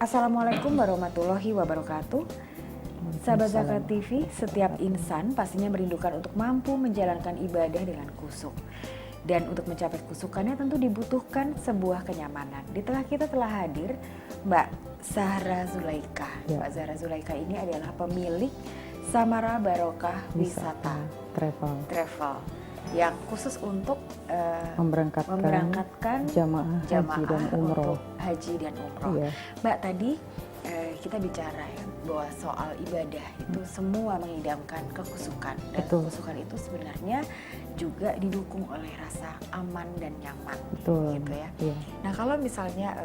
Assalamualaikum warahmatullahi wabarakatuh. Sahabat Zakat TV, setiap insan pastinya merindukan untuk mampu menjalankan ibadah dengan khusyuk. Dan untuk mencapai khusyukannya tentu dibutuhkan sebuah kenyamanan. Di tengah kita telah hadir Mbak Zahra Zulaika. Ya. Mbak Zahra Zulaika ini adalah pemilik Samara Barokah Wisata Travel yang khusus untuk memberangkatkan jamaah haji dan umroh. untuk haji dan umroh. Iya. Mbak, tadi kita bicara ya bahwa soal ibadah itu semua mengidamkan kekhusyukan, dan Betul. kekhusyukan itu sebenarnya juga didukung oleh rasa aman dan nyaman. Betul. Gitu ya. Iya. Nah, kalau misalnya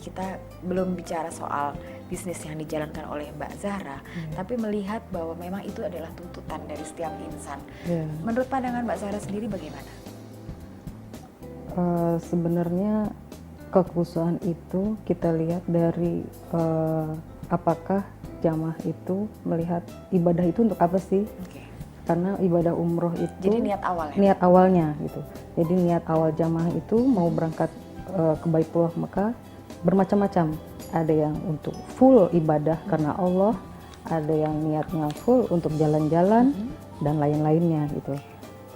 kita belum bicara soal bisnis yang dijalankan oleh Mbak Zahra, tapi melihat bahwa memang itu adalah tuntutan dari setiap insan. Iya. Menurut pandangan Mbak Zahra sendiri bagaimana? Sebenarnya kekhusyukan itu kita lihat dari apakah jamaah itu melihat ibadah itu untuk apa sih? Oke. Karena ibadah umroh itu Jadi niat awal ya? niat awalnya gitu. Jadi niat awal jamaah itu mau berangkat ke Baitullah Mekah bermacam-macam. Ada yang untuk full ibadah karena Allah, ada yang niatnya full untuk jalan-jalan dan lain-lainnya gitu.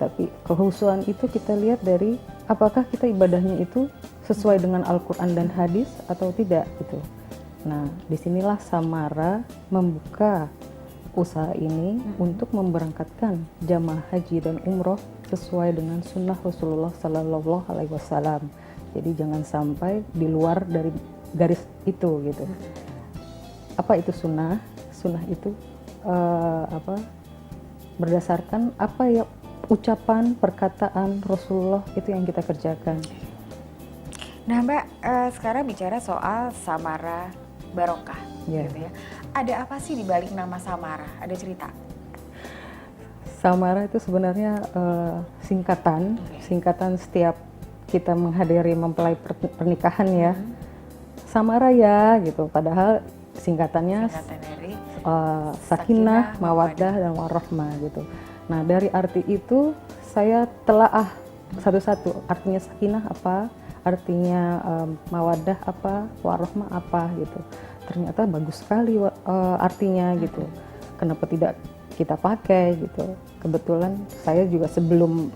Tapi kekhusyukan itu kita lihat dari apakah kita ibadahnya itu sesuai dengan Al-Quran dan hadis atau tidak gitu. Nah, disinilah Samara membuka usaha ini untuk memberangkatkan jamaah haji dan umroh sesuai dengan sunnah Rasulullah Sallallahu Alaihi Wasallam. Jadi jangan sampai di luar dari garis itu gitu. Apa itu sunnah? Sunnah itu berdasarkan apa ya ucapan perkataan Rasulullah itu yang kita kerjakan. Nah Mbak, sekarang bicara soal Samara Barokah, gitu ya. Ada apa sih di balik nama Samara? Ada cerita? Samara itu sebenarnya singkatan setiap kita menghadiri mempelai pernikahan ya. Samara ya gitu. Padahal singkatannya dari sakinah, mawaddah dan warahmah gitu. Nah, dari arti itu saya telaah satu-satu. Artinya sakinah apa? Artinya mawaddah apa, warahmah apa gitu. Ternyata bagus sekali artinya gitu. Kenapa tidak kita pakai gitu. Kebetulan saya juga sebelum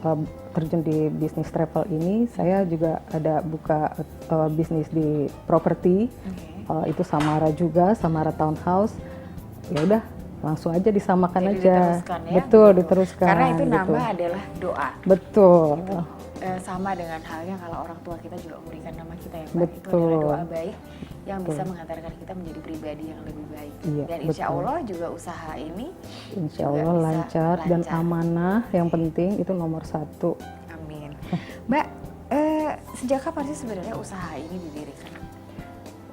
terjun di bisnis travel ini, saya juga ada buka bisnis di properti. Itu Samara juga, Samara Townhouse. Ya udah, langsung aja disamakan. Jadi aja. Diteruskan, ya? Betul, gitu. diteruskan. Karena itu gitu. nama adalah doa. Betul. Gitu. Sama dengan halnya kalau orang tua kita juga memberikan nama kita ya Mbak. Betul. Itu adalah doa baik yang Betul. bisa mengantarkan kita menjadi pribadi yang lebih baik. Iya, Dan insya betul. Allah juga usaha ini Insya juga Allah bisa lancar dan lancar. amanah, yang penting itu nomor satu. Amin. Mbak, sejak kapan sih sebenarnya usaha ini didirikan?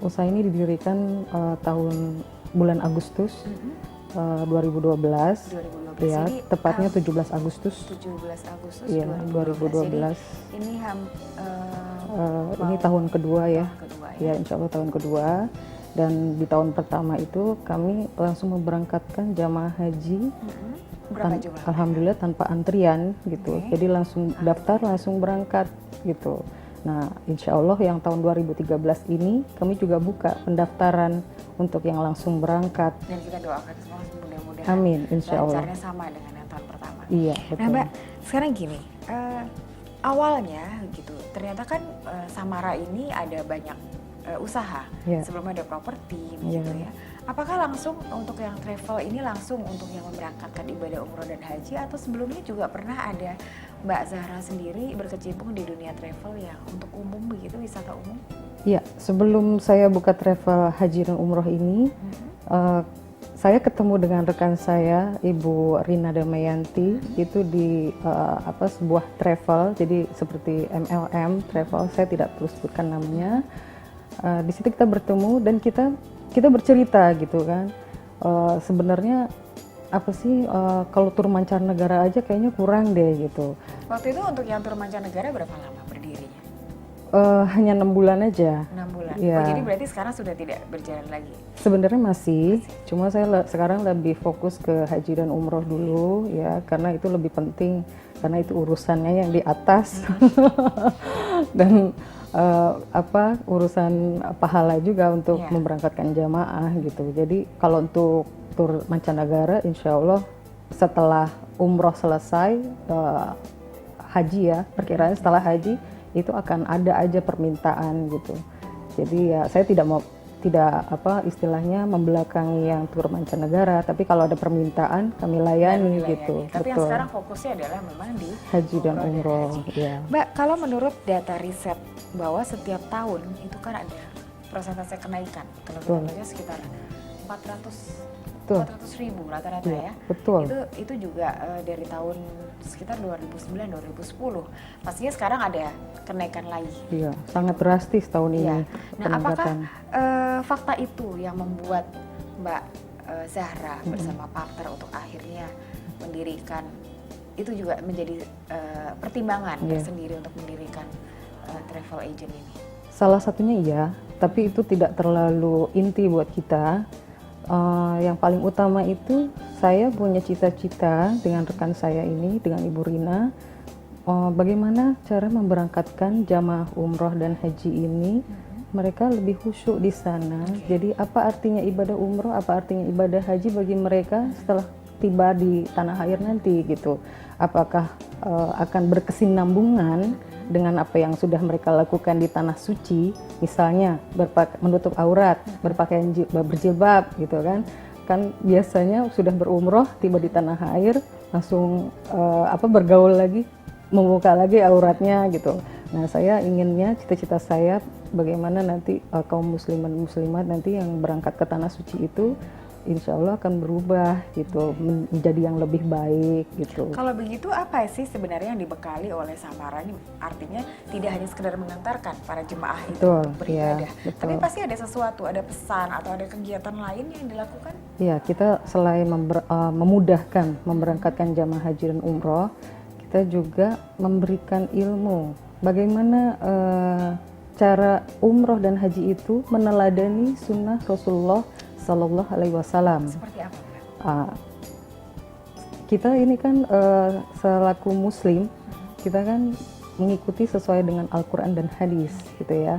Usaha ini didirikan tahun bulan Agustus 2012. 2012. Ya, Ini tepatnya 17 Agustus. 17 Agustus Iya, 2012. 2012. Jadi ini Ini tahun kedua ya. kedua Ya, insya Allah tahun kedua. Dan di tahun pertama itu kami langsung memberangkatkan jamaah haji. Berapa jumlah? Alhamdulillah tanpa antrian gitu. Jadi langsung daftar, langsung berangkat gitu. Nah, insya Allah yang tahun 2013 ini kami juga buka pendaftaran untuk yang langsung berangkat. Dan kita doakan semua mudah-mudahan Amin, insya Allah. lancarnya sama dengan yang tahun pertama. Iya, betul. Nah Mbak, sekarang gini, awalnya gitu, ternyata kan Samara ini ada banyak usaha, Iya. sebelum ada properti Iya. gitu ya. Apakah langsung untuk yang travel ini langsung untuk yang memberangkatkan ibadah umroh dan haji, atau sebelumnya juga pernah ada Mbak Zahra sendiri berkecimpung di dunia travel yang untuk umum begitu, wisata umum? Iya, sebelum saya buka travel haji dan umroh ini, saya ketemu dengan rekan saya, Ibu Rina Damayanti, itu di sebuah travel, jadi seperti MLM travel, saya tidak perlu sebutkan namanya. Di situ kita bertemu dan kita bercerita gitu kan. Sebenarnya apa sih kalau tur mancanegara aja kayaknya kurang deh gitu. Waktu itu untuk yang tur mancanegara berapa lama berdirinya? Hanya 6 bulan aja. 6 bulan. Ya. Oh, jadi berarti sekarang sudah tidak berjalan lagi? Sebenarnya masih, cuma saya sekarang lebih fokus ke haji dan umroh dulu ya, karena itu lebih penting, karena itu urusannya yang di atas. Dan urusan pahala juga untuk Iya. memberangkatkan jamaah gitu. Jadi kalau untuk tur mancanegara, insya Allah setelah umroh selesai, haji ya, perkiraan setelah haji itu akan ada aja permintaan gitu. Jadi ya saya tidak istilahnya membelakangi yang tur mancanegara, tapi kalau ada permintaan kami layani Baru gitu. dilayani. Tapi yang sekarang fokusnya adalah memang di Haji dan umroh. Ya. Mbak, kalau menurut data riset bahwa setiap tahun itu kan ada persentase kenaikan, kalau kita Betul. baca sekitar 400 Betul. ribu rata-rata Iya, ya. betul. Itu juga dari tahun sekitar 2009-2010. Pastinya sekarang ada kenaikan lagi. Iya, sangat drastis tahun ini Iya. Nah, apakah peningkatan. fakta itu yang membuat Mbak Zahra bersama partner untuk akhirnya mendirikan, itu juga menjadi pertimbangan Iya. tersendiri untuk mendirikan travel agent ini? Salah satunya iya, tapi itu tidak terlalu inti buat kita. Yang paling utama itu saya punya cita-cita dengan rekan saya ini, dengan Ibu Rina, bagaimana cara memberangkatkan jamaah umroh dan haji ini, mereka lebih khusyuk di sana. Jadi apa artinya ibadah umroh, apa artinya ibadah haji bagi mereka setelah tiba di tanah air nanti gitu. Apakah akan berkesinambungan dengan apa yang sudah mereka lakukan di tanah suci, misalnya menutup aurat, berpakaian berjilbab gitu kan biasanya sudah berumroh tiba di tanah air langsung bergaul lagi, membuka lagi auratnya gitu. Nah, saya inginnya, cita-cita saya bagaimana nanti kaum musliman muslimat nanti yang berangkat ke tanah suci itu insya Allah akan berubah gitu, menjadi yang lebih baik gitu. Kalau begitu apa sih sebenarnya yang dibekali oleh Samara ini? Artinya tidak hanya sekedar mengantarkan para jemaah itu Betul, untuk beribadah, iya, betul. tapi pasti ada sesuatu, ada pesan atau ada kegiatan lain yang dilakukan? Ya, kita selain memudahkan memberangkatkan jamaah haji dan umroh, kita juga memberikan ilmu bagaimana cara umroh dan haji itu meneladani sunnah Rasulullah Sallallahu Alaihi Wasallam. Seperti apa? Kita ini kan selaku muslim, kita kan mengikuti sesuai dengan Al-Quran dan hadis gitu ya.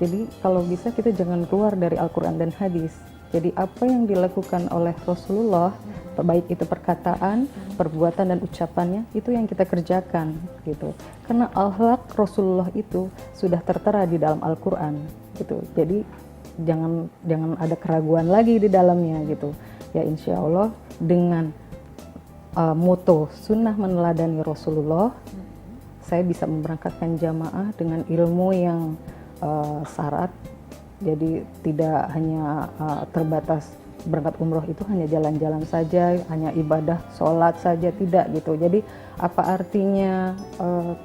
Jadi kalau bisa kita jangan keluar dari Al-Quran dan hadis. Jadi apa yang dilakukan oleh Rasulullah, baik itu perkataan, perbuatan dan ucapannya, itu yang kita kerjakan gitu. Karena akhlak Rasulullah itu sudah tertera di dalam Al-Quran gitu. Jadi jangan ada keraguan lagi di dalamnya gitu. Ya insya Allah dengan moto sunnah meneladani Rasulullah, saya bisa memberangkatkan jamaah dengan ilmu yang syarat. Jadi tidak hanya terbatas berangkat umroh itu hanya jalan-jalan saja, hanya ibadah sholat saja, tidak gitu. Jadi apa artinya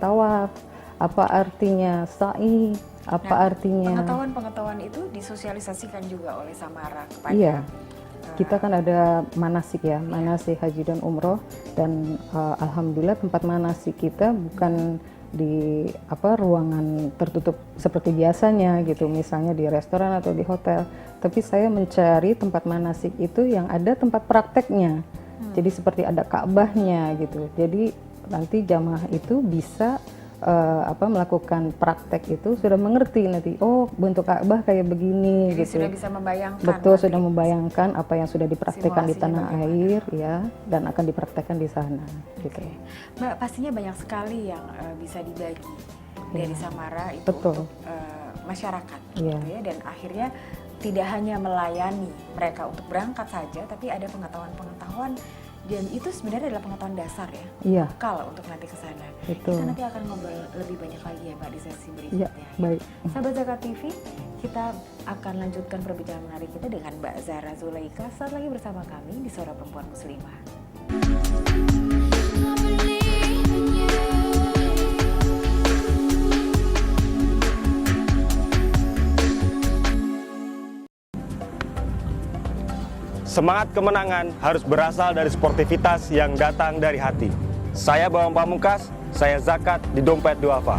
tawaf, apa artinya sa'i, apa artinya pengetahuan itu disosialisasikan juga oleh Samara kepada iya. Kita kan ada manasik ya, manasik haji dan umroh, dan alhamdulillah tempat manasik kita bukan di ruangan tertutup seperti biasanya gitu, misalnya di restoran atau di hotel, tapi saya mencari tempat manasik itu yang ada tempat prakteknya. Jadi seperti ada Ka'bahnya gitu. Jadi nanti jamaah itu bisa melakukan praktek itu sudah mengerti nanti, oh bentuk Ka'bah kayak begini. Jadi gitu. sudah bisa membayangkan. Betul, nanti sudah membayangkan apa yang sudah dipraktekkan di tanah air ya, dan akan dipraktekkan di sana gitu. Mbak, pastinya banyak sekali yang bisa dibagi dari Samara itu Betul. untuk masyarakat Iya. gitu ya, dan akhirnya tidak hanya melayani mereka untuk berangkat saja, tapi ada pengetahuan-pengetahuan, dan itu sebenarnya adalah pengetahuan dasar ya. Iya. Kalau untuk nanti ke sana. Betul. Kita nanti akan ngobrol lebih banyak lagi ya Mbak di sesi Iya, berikutnya. baik. Sahabat Zakat TV, kita akan lanjutkan perbincangan menarik kita dengan Mbak Zahra Zulaika saat lagi bersama kami di Suara Perempuan Muslimah. Semangat kemenangan harus berasal dari sportivitas yang datang dari hati. Saya Bawang Pamungkas, saya zakat di Dompet Duafa.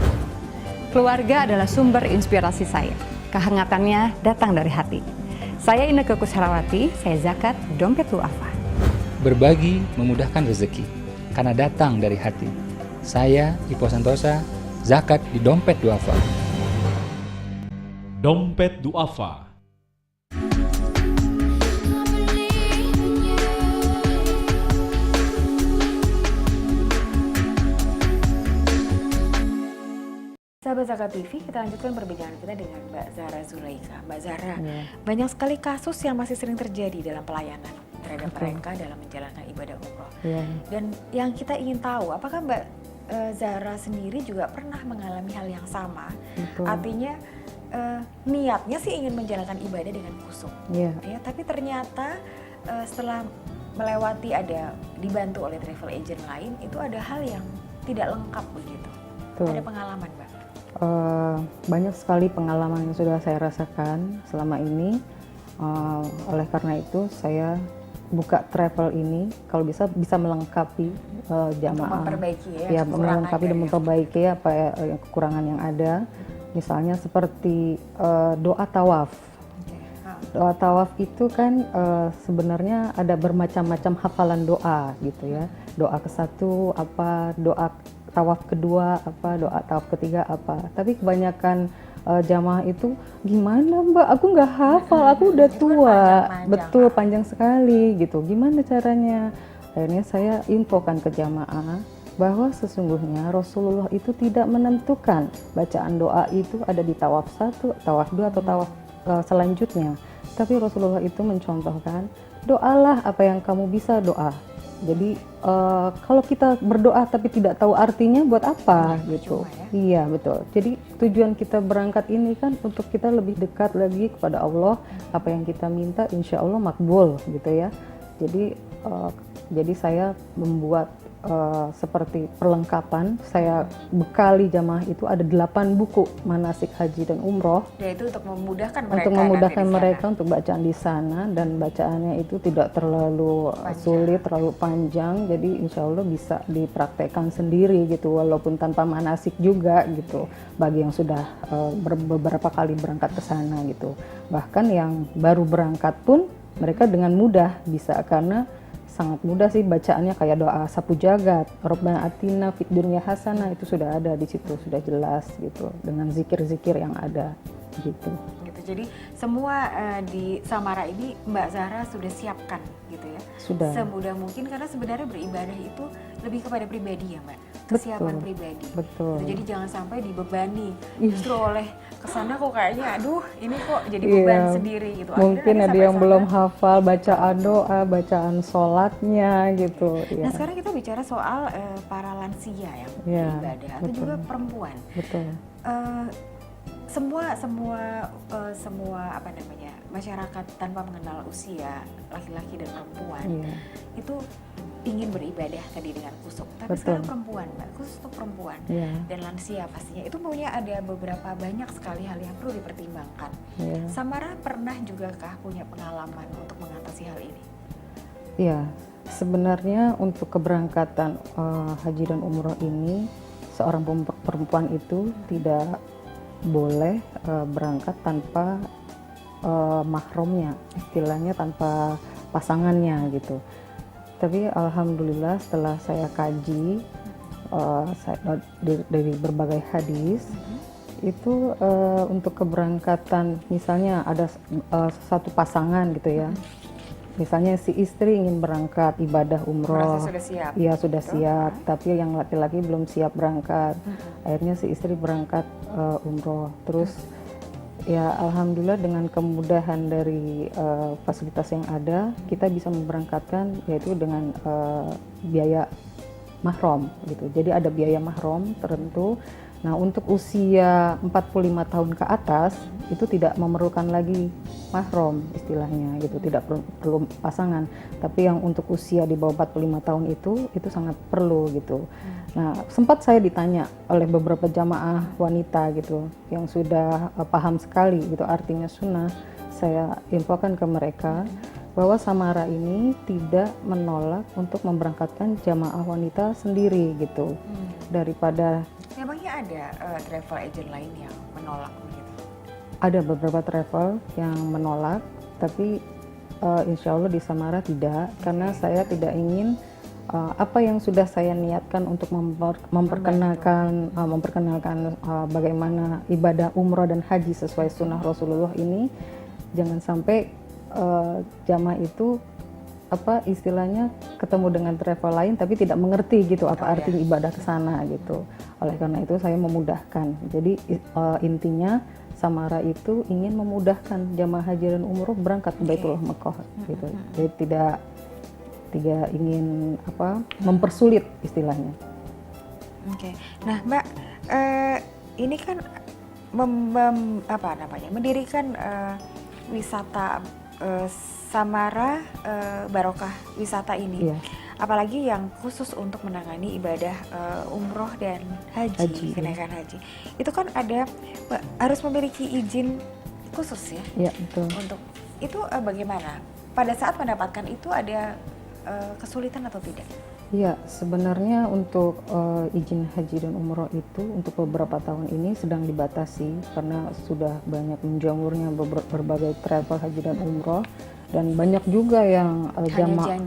Keluarga adalah sumber inspirasi saya. Kehangatannya datang dari hati. Saya Inneke Kusharawati, saya zakat di Dompet Duafa. Berbagi memudahkan rezeki, karena datang dari hati. Saya Ipo Santosa, zakat di Dompet Duafa. Dompet Duafa. Sahabat Zakat TV, kita lanjutkan perbincangan kita dengan Mbak Zahra Zulaikha. Mbak Zahra, Ya. banyak sekali kasus yang masih sering terjadi dalam pelayanan terhadap Betul. mereka dalam menjalankan ibadah umroh. Ya. Dan yang kita ingin tahu, apakah Mbak Zahra sendiri juga pernah mengalami hal yang sama? Betul. Artinya niatnya sih ingin menjalankan ibadah dengan khusyuk, Ya. ya, tapi ternyata setelah melewati dibantu oleh travel agent lain, itu ada hal yang tidak lengkap begitu. Betul. Ada pengalaman, Mbak? Banyak sekali pengalaman yang sudah saya rasakan selama ini. Oleh karena itu saya buka travel ini kalau bisa melengkapi jamaah, memperbaiki ya kekurangannya melengkapi dan ya. memperbaiki apa kekurangan yang ada. Misalnya seperti doa tawaf. Doa tawaf itu kan sebenarnya ada bermacam-macam hafalan doa gitu ya. Doa ke-1 apa, doa tawaf kedua apa, doa tawaf ketiga apa. Tapi kebanyakan jamaah itu, gimana Mbak, aku nggak hafal, aku udah Itu kan tua. panjang-panjang. Betul, panjang sekali gitu. Gimana caranya? Akhirnya saya infokan ke jamaah bahwa sesungguhnya Rasulullah itu tidak menentukan bacaan doa itu ada di tawaf 1, tawaf 2 atau tawaf selanjutnya. Tapi Rasulullah itu mencontohkan, doalah apa yang kamu bisa doa. Jadi kalau kita berdoa tapi tidak tahu artinya buat apa gitu. Cuma ya. Iya betul. Jadi tujuan kita berangkat ini kan untuk kita lebih dekat lagi kepada Allah. Apa yang kita minta insya Allah makbul gitu ya. Jadi saya membuat seperti perlengkapan. Saya bekali jamaah itu ada 8 buku manasik haji dan umroh. Yaitu untuk memudahkan mereka. Untuk memudahkan nanti di sana. mereka untuk bacaan di sana, dan bacaannya itu tidak terlalu sulit, terlalu panjang, jadi insya Allah bisa dipraktekkan sendiri gitu, walaupun tanpa manasik juga gitu, bagi yang sudah beberapa kali berangkat ke sana gitu. Bahkan yang baru berangkat pun mereka dengan mudah bisa, karena sangat mudah sih bacaannya, kayak doa sapu jagat, Rabbana atina fid dunya hasanah, itu sudah ada di situ, sudah jelas gitu, dengan zikir-zikir yang ada gitu. Jadi semua di Samara ini Mbak Zahra sudah siapkan gitu ya. Sudah. Semudah mungkin, karena sebenarnya beribadah itu lebih kepada pribadi ya Mbak. Kesiapan Betul. pribadi. Betul. Gitu, jadi jangan sampai dibebani Iya. justru oleh kesana kok kayaknya aduh ini kok jadi Iya. beban sendiri gitu. Akhirnya Mungkin nanti ada sampai yang sana. belum hafal bacaan doa, bacaan sholatnya gitu. Nah Ya. sekarang kita bicara soal para lansia yang Iya, beribadah atau betul. juga perempuan. Betul. Semua apa namanya, masyarakat tanpa mengenal usia laki-laki dan perempuan Iya. itu ingin beribadah tadi dengan khusyuk. Tapi Betul. sekarang perempuan, Mbak, khusus untuk perempuan Iya. dan lansia pastinya itu punya ada beberapa banyak sekali hal yang perlu dipertimbangkan. Iya. Samara pernah juga kah punya pengalaman untuk mengatasi hal ini? Ya, sebenarnya untuk keberangkatan haji dan umroh ini, seorang perempuan itu tidak boleh berangkat tanpa mahromnya, istilahnya tanpa pasangannya gitu. Tapi alhamdulillah setelah saya kaji dari berbagai hadis, itu untuk keberangkatan, misalnya ada satu pasangan gitu ya. Misalnya si istri ingin berangkat ibadah umroh, Merasa sudah siap. iya sudah Betul. siap, tapi yang laki-laki belum siap berangkat. Akhirnya si istri berangkat umroh. Terus ya alhamdulillah dengan kemudahan dari fasilitas yang ada, kita bisa memberangkatkan yaitu dengan biaya mahram gitu. Jadi ada biaya mahram tertentu. Nah, untuk usia 45 tahun ke atas itu tidak memerlukan lagi mahram istilahnya gitu, tidak perlu pasangan. Tapi yang untuk usia di bawah 45 tahun itu sangat perlu gitu. Nah, sempat saya ditanya oleh beberapa jamaah wanita gitu yang sudah paham sekali gitu artinya sunnah. Saya infokan ke mereka bahwa Samara ini tidak menolak untuk memberangkatkan jamaah wanita sendiri gitu. Daripada Memangnya ada travel agent lain yang menolak begitu? ada beberapa travel yang menolak, tapi insya Allah di Samara tidak, karena saya tidak ingin apa yang sudah saya niatkan untuk memperkenalkan bagaimana ibadah umroh dan haji sesuai sunnah Rasulullah ini, jangan sampai jamaah itu apa istilahnya ketemu dengan travel lain tapi tidak mengerti gitu apa arti ibadah ke sana gitu. Oleh karena itu saya memudahkan. Jadi intinya Samara itu ingin memudahkan jamaah haji dan umroh berangkat ke Baitullah Mekkah gitu. Jadi tidak ingin apa mempersulit istilahnya. Oke. Nah, Mbak, ini kan mendirikan wisata Samara Barokah wisata ini, Iya. apalagi yang khusus untuk menangani ibadah umroh dan haji, kenaikan haji. Itu kan harus memiliki izin khusus ya. Iya, betul. Untuk itu bagaimana? Pada saat mendapatkan itu ada kesulitan atau tidak? Iya, sebenarnya untuk izin haji dan umroh itu untuk beberapa tahun ini sedang dibatasi karena sudah banyak menjamurnya berbagai travel haji dan umroh, dan banyak juga yang jamaah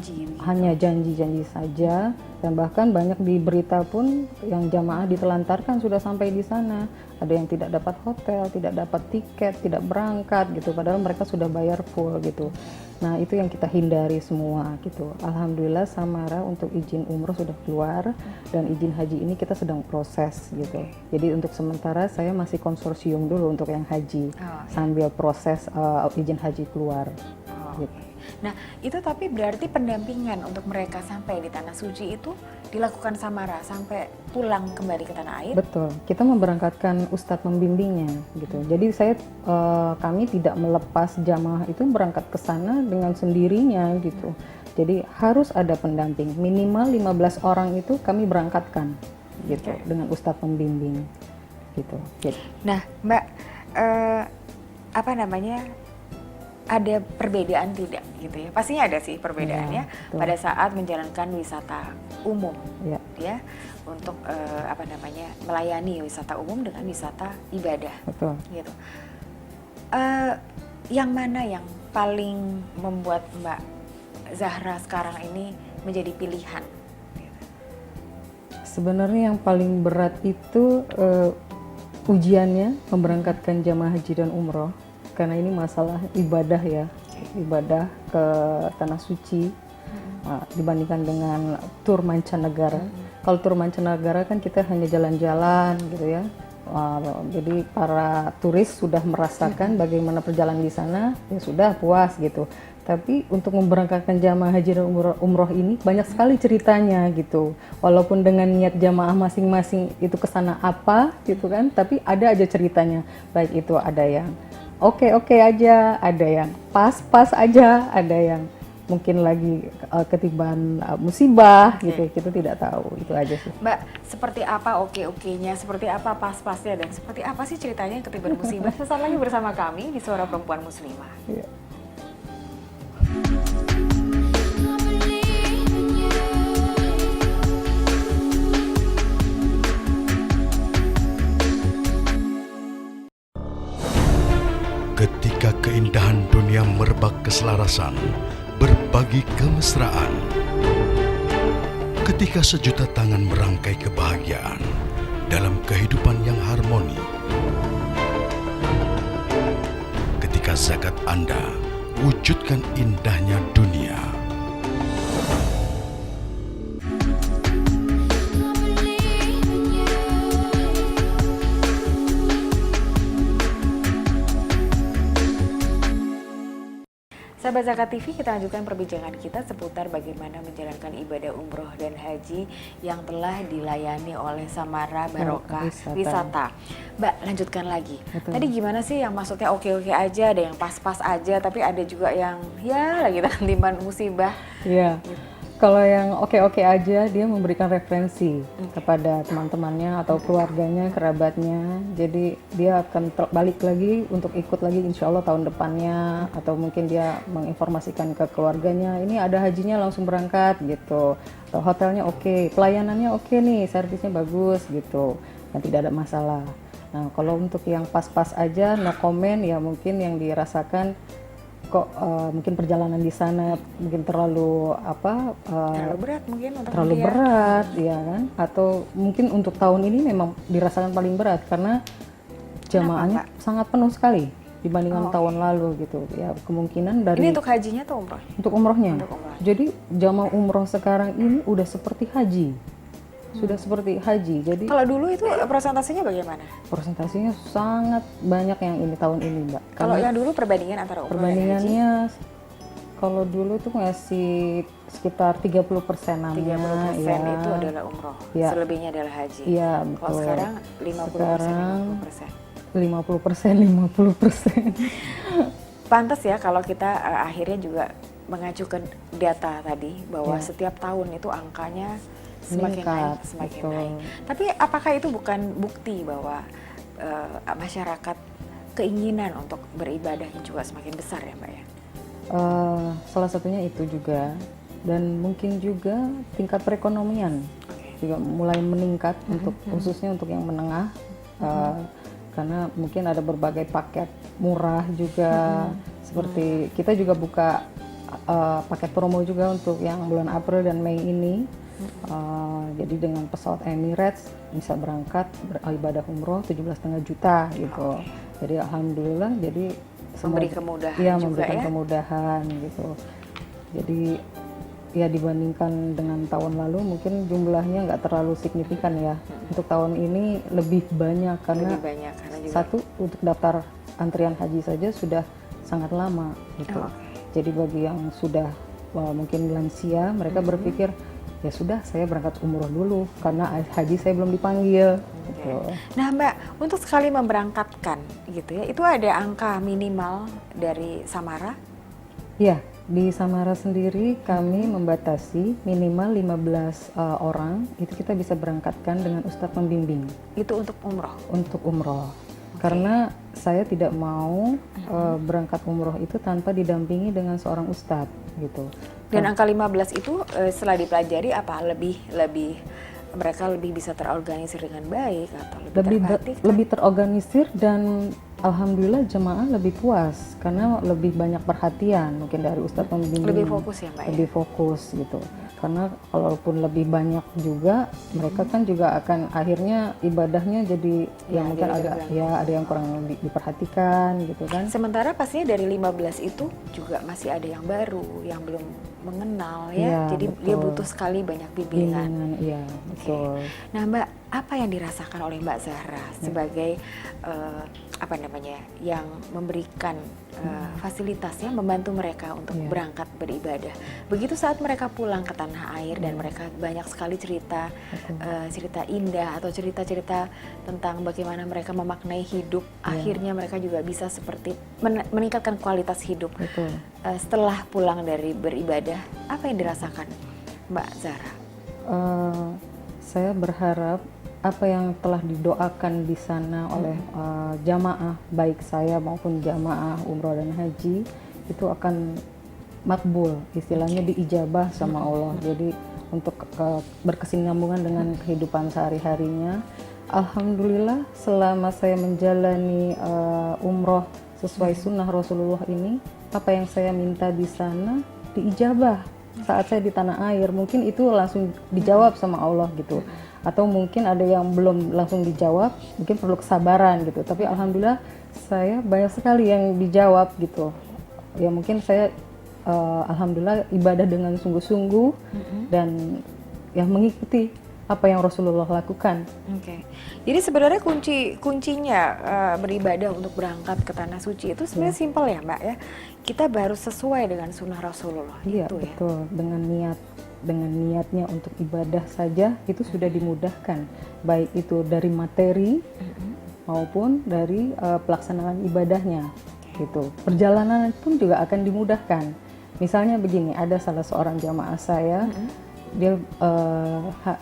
hanya janji-janji saja, dan bahkan banyak di berita pun yang jamaah ditelantarkan sudah sampai di sana. Ada yang tidak dapat hotel, tidak dapat tiket, tidak berangkat gitu, padahal mereka sudah bayar full gitu. Nah, itu yang kita hindari semua gitu. Alhamdulillah Samara untuk izin umroh sudah keluar dan izin haji ini kita sedang proses gitu. Jadi untuk sementara saya masih konsorsium dulu untuk yang haji sambil proses izin haji keluar. Gitu. Nah, itu tapi berarti pendampingan untuk mereka sampai di Tanah Suci itu dilakukan Samara sampai pulang kembali ke tanah air? Betul, kita memberangkatkan ustadz membimbingnya gitu. Jadi kami tidak melepas jamaah itu berangkat ke sana dengan sendirinya gitu. Jadi harus ada pendamping, minimal 15 orang itu kami berangkatkan gitu dengan ustadz pembimbing gitu. Nah, Mbak, ada perbedaan tidak gitu ya? Pastinya ada sih perbedaannya pada saat menjalankan wisata umum, ya, untuk melayani wisata umum dengan wisata ibadah, gitu. Yang mana yang paling membuat Mbak Zahra sekarang ini menjadi pilihan? Sebenarnya yang paling berat itu ujiannya memberangkatkan jamaah haji dan umroh. Karena ini masalah ibadah ya, ibadah ke Tanah Suci dibandingkan dengan tur mancanegara. Kalau tur mancanegara kan kita hanya jalan-jalan gitu ya. Jadi para turis sudah merasakan bagaimana perjalanan di sana, ya sudah puas gitu. Tapi untuk memberangkatkan jamaah haji dan umroh ini banyak sekali ceritanya gitu. Walaupun dengan niat jamaah masing-masing itu kesana apa gitu kan, tapi ada aja ceritanya. Baik itu ada yang oke aja, ada yang pas aja, ada yang mungkin lagi ketiban musibah gitu, kita tidak tahu, itu aja sih. Mbak, seperti apa oke-nya, seperti apa pas-pasnya, dan seperti apa sih ceritanya ketiban musibah? Sesaat lagi bersama kami di Suara Perempuan Muslimah. Ya. Ketika keindahan dunia merebak keselarasan, berbagi kemesraan. Ketika sejuta tangan merangkai kebahagiaan dalam kehidupan yang harmoni. Ketika zakat Anda wujudkan indahnya dunia. Sahabat Zakat TV, kita lanjutkan perbincangan kita seputar bagaimana menjalankan ibadah umroh dan haji yang telah dilayani oleh Samara Barokah Wisata. Mbak, lanjutkan lagi. Betul. Tadi gimana sih yang maksudnya oke-oke aja, ada yang pas-pas aja, tapi ada juga yang ya lagi tertimpan musibah. Iya. Kalau yang oke-oke aja, dia memberikan referensi kepada teman-temannya atau keluarganya, kerabatnya. Jadi dia akan balik lagi untuk ikut lagi insya Allah tahun depannya. Atau mungkin dia menginformasikan ke keluarganya, ini ada hajinya langsung berangkat gitu. Atau hotelnya oke, pelayanannya oke nih, servisnya bagus gitu. Dan tidak ada masalah. Nah kalau untuk yang pas-pas aja, no comment, ya mungkin yang dirasakan kok mungkin perjalanan di sana mungkin terlalu Terlalu berat mungkin untuk terlalu dia. berat ya kan, atau mungkin untuk tahun ini memang dirasakan paling berat karena jamaahnya sangat penuh sekali dibandingkan tahun lalu gitu ya. Kemungkinan dari Ini untuk hajinya atau umroh? untuk umrohnya. Untuk umroh. Jadi jamaah umroh sekarang ini udah seperti haji. Sudah seperti haji. Jadi Kalau dulu itu presentasinya bagaimana? presentasinya sangat banyak yang ini tahun ini, Mbak. Kalau Karena yang dulu perbandingan antara umroh dan haji? perbandingannya kalau dulu tuh ngasih sekitar 30%-an. 30% ya. itu adalah umroh, Ya. selebihnya adalah haji. Iya, Kalau betul. sekarang 50%, Sekarang 50%. 50%. Pantas ya kalau kita akhirnya juga mengajukan data tadi bahwa Ya. setiap tahun itu angkanya semakin Meningkat, naik, semakin betul. naik. Tapi apakah itu bukan bukti bahwa masyarakat keinginan untuk beribadahnya juga semakin besar ya Mbak ya? Salah satunya itu juga, dan mungkin juga tingkat perekonomian juga mulai meningkat untuk khususnya untuk yang menengah, karena mungkin ada berbagai paket murah juga, seperti kita juga buka paket promo juga untuk yang bulan April dan Mei ini. Jadi dengan pesawat Emirates bisa berangkat beribadah umroh 17,5 juta gitu. Jadi alhamdulillah, jadi Memberi kemudahan iya, juga memberikan ya? kemudahan gitu. Jadi ya dibandingkan dengan tahun lalu mungkin jumlahnya nggak terlalu signifikan ya. Untuk tahun ini lebih banyak karena Lebih banyak karena juga satu, untuk daftar antrian haji saja sudah sangat lama gitu. Jadi bagi yang sudah mungkin lansia, mereka berpikir ya sudah, saya berangkat umroh dulu karena haji saya belum dipanggil. Gitu. Nah Mbak, untuk sekali memberangkatkan gitu ya, itu ada angka minimal dari Samara? Ya, di Samara sendiri kami membatasi minimal 15 orang itu kita bisa berangkatkan dengan ustadz pembimbing Itu untuk umroh? untuk umroh. Karena saya tidak mau berangkat umroh itu tanpa didampingi dengan seorang ustadz gitu. Dan angka 15 itu setelah dipelajari apa lebih mereka lebih bisa terorganisir dengan baik atau lebih terorganisir, dan alhamdulillah jemaah lebih puas karena lebih banyak perhatian mungkin dari ustadz pembimbing. lebih fokus ya Mbak ya? Lebih fokus gitu. Karena kalaupun lebih banyak juga, mereka kan juga akan akhirnya ibadahnya jadi Ya, yang mungkin jadi agak terganggu. ya ada yang kurang diperhatikan gitu kan. Sementara pastinya dari 15 itu juga masih ada yang baru, yang belum mengenal ya. Iya, Jadi betul. dia butuh sekali banyak bimbingan. Bimbingan, iya betul. Nah Mbak, apa yang dirasakan oleh Mbak Zahra sebagai apa namanya yang memberikan fasilitasnya membantu mereka untuk Iya. berangkat beribadah. Begitu saat mereka pulang ke tanah air dan mereka banyak sekali cerita cerita indah atau cerita-cerita tentang bagaimana mereka memaknai hidup. Akhirnya mereka juga bisa seperti meningkatkan kualitas hidup. Betul. Setelah pulang dari beribadah, apa yang dirasakan Mbak Zahra? Saya berharap apa yang telah didoakan di sana oleh jamaah, baik saya maupun jamaah umroh dan haji, itu akan makbul, istilahnya diijabah sama Allah. Jadi untuk berkesinambungan dengan kehidupan sehari-harinya. Alhamdulillah selama saya menjalani umroh sesuai sunnah Rasulullah ini, apa yang saya minta di sana diijabah saat saya di tanah air. Mungkin itu langsung dijawab sama Allah gitu, atau mungkin ada yang belum langsung dijawab, mungkin perlu kesabaran gitu. Tapi alhamdulillah saya banyak sekali yang dijawab gitu. Ya mungkin saya alhamdulillah ibadah dengan sungguh-sungguh dan yang mengikuti apa yang Rasulullah lakukan. Oke. Jadi sebenarnya kuncinya beribadah untuk berangkat ke tanah suci itu sebenarnya simpel ya Mbak ya. Kita harus sesuai dengan sunnah Rasulullah. Iya itu ya. betul, dengan niatnya untuk ibadah saja itu sudah dimudahkan, baik itu dari materi maupun dari pelaksanaan ibadahnya gitu. Perjalanan pun juga akan dimudahkan. Misalnya begini, ada salah seorang jamaah saya, dia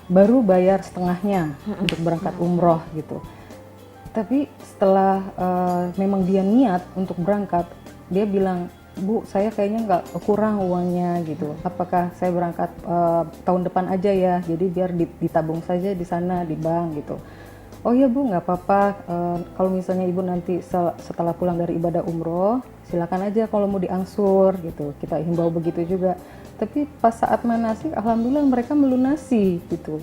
baru bayar setengahnya untuk berangkat umroh gitu. Tapi setelah memang dia niat untuk berangkat, dia bilang, Bu, saya kayaknya nggak kurang uangnya gitu. Apakah saya berangkat tahun depan aja ya? Jadi biar ditabung saja di sana di bank gitu. oh iya Bu, nggak apa-apa, kalau misalnya Ibu nanti setelah pulang dari ibadah umroh, silakan aja kalau mau diangsur gitu, kita himbau begitu juga. Tapi pas saat manasik, alhamdulillah mereka melunasi gitu.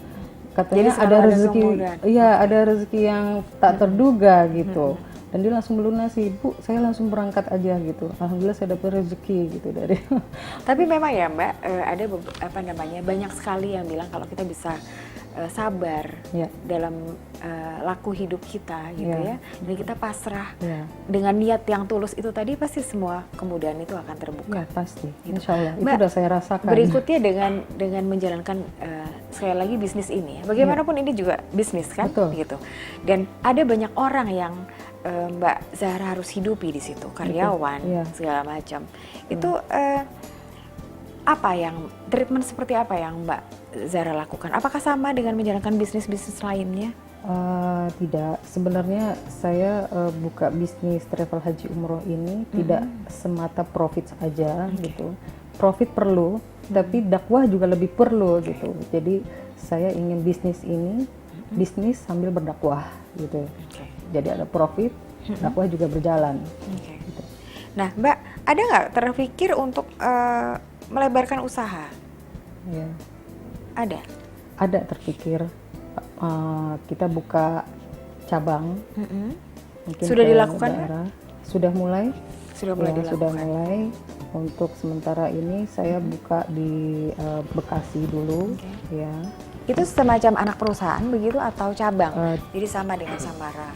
Katanya Jadi selalu ada ada rezeki, kemudahan. iya ada rezeki yang tak terduga gitu. Dan dia langsung melunasi, Bu, saya langsung berangkat aja gitu. Alhamdulillah saya dapat rezeki gitu dari. Tapi memang ya Mbak, ada banyak sekali yang bilang kalau kita bisa sabar Ya. dalam laku hidup kita gitu Ya. ya, dan kita pasrah Ya. dengan niat yang tulus itu tadi, pasti semua kemudahan itu akan terbuka. Ya pasti, Gitu. insya Allah. Itu Mbak, udah saya rasakan. Berikutnya dengan menjalankan sekali lagi bisnis ini, bagaimanapun ini juga bisnis kan, Betul. gitu. Dan ada banyak orang yang Mbak Zahra harus hidupi di situ, karyawan Iya. segala macam. Itu apa yang treatment seperti apa yang Mbak Zahra lakukan? Apakah sama dengan menjalankan bisnis-bisnis lainnya? Tidak, sebenarnya saya buka bisnis travel haji umroh ini tidak semata profit saja gitu. Profit perlu, tapi dakwah juga lebih perlu gitu. Jadi saya ingin bisnis ini bisnis sambil berdakwah gitu. Oke. Jadi ada profit, dakwah juga berjalan. Oke. Nah, Mbak, ada nggak terpikir untuk melebarkan usaha? Ya. Ada. Terpikir kita buka cabang. Mungkin Sudah ke dilakukan? daerah. Sudah mulai. Sudah mulai Ya, dilakukan. sudah mulai. Untuk sementara ini saya buka di Bekasi dulu, ya. Itu semacam anak perusahaan begitu atau cabang? Eh, Jadi sama dengan Samara.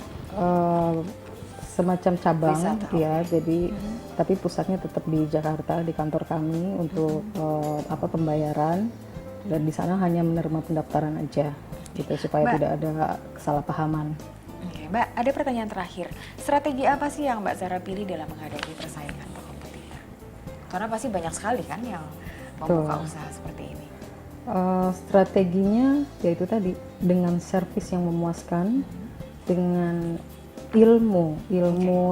Semacam cabang, Wisata, ya. Jadi tapi pusatnya tetap di Jakarta di kantor kami untuk pembayaran, dan di sana hanya menerima pendaftaran aja, gitu supaya Mbak. tidak ada kesalahpahaman. Oke, Mbak, ada pertanyaan terakhir. Strategi apa sih yang Mbak Zahra pilih dalam menghadapi persaingan atau kompetitor? Karena pasti banyak sekali kan yang membuka Betul. usaha seperti ini. Strateginya yaitu tadi dengan servis yang memuaskan, dengan ilmu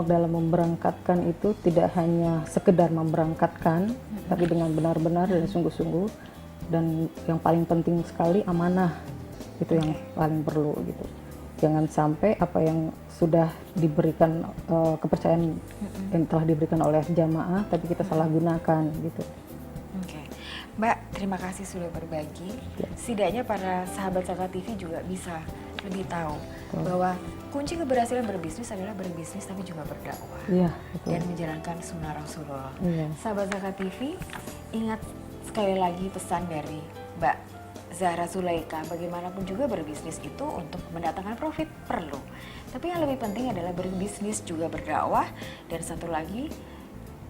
dalam memberangkatkan itu tidak hanya sekedar memberangkatkan, tapi dengan benar-benar dan sungguh-sungguh, dan yang paling penting sekali amanah, itu yang paling perlu gitu. Jangan sampai apa yang sudah diberikan kepercayaan yang telah diberikan oleh jamaah tapi kita salah gunakan gitu. Oke. Mbak, terima kasih sudah berbagi. Setidaknya para sahabat Zakat TV juga bisa lebih tahu bahwa kunci keberhasilan berbisnis adalah berbisnis tapi juga berdakwah. Iya, betul. Dan menjalankan sunnah Rasulullah. Iya. Sahabat Zakat TV, ingat sekali lagi pesan dari Mbak Zahra Zulaika, bagaimanapun juga berbisnis itu untuk mendatangkan profit perlu. Tapi yang lebih penting adalah berbisnis juga berdakwah, dan satu lagi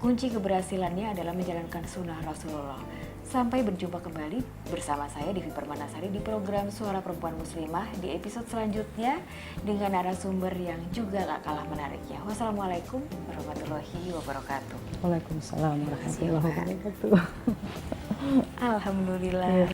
kunci keberhasilannya adalah menjalankan sunnah Rasulullah. Sampai berjumpa kembali bersama saya Devi Permanasari di program Suara Perempuan Muslimah di episode selanjutnya dengan narasumber yang juga gak kalah menariknya. Wassalamualaikum warahmatullahi wabarakatuh. Waalaikumsalam warahmatullahi wabarakatuh. Alhamdulillah.